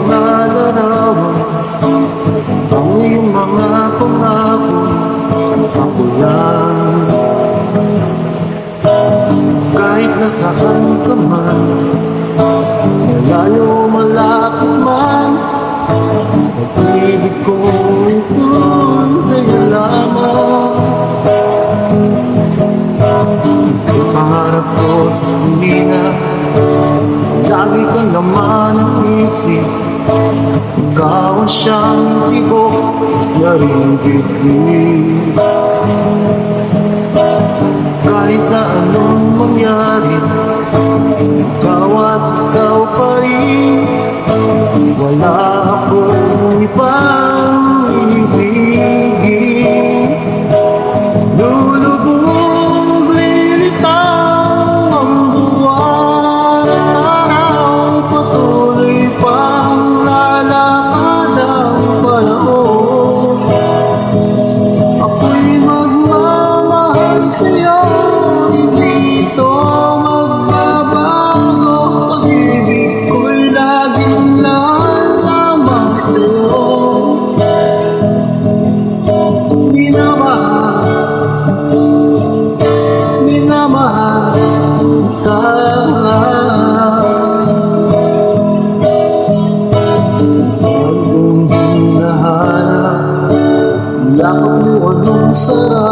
mga larawan, ang iyong mga pangako, ako lang. Kahit nasaan ka man, malayo malapit man, pag-ibig ko ito'y sa'yo lamang. Ang pangarap ko sa kumina, lagi ka naman ang isip. Ikaw ang siyang tibok na rin bibig. Kahit na anong mangyari, ikaw at ikaw pa rin. Wala akong ibang ibigin. Lulubog, lilitaw ang buwan at araw, patuloy pang lalakad ang panahon. Ako'y magmamahal sa'yo, hindi ito magbabago. Pag-ibig ko'y laging lamang sa'yo. Minamahal ka. Pag kung hinahanap, yakap mo anong sarap.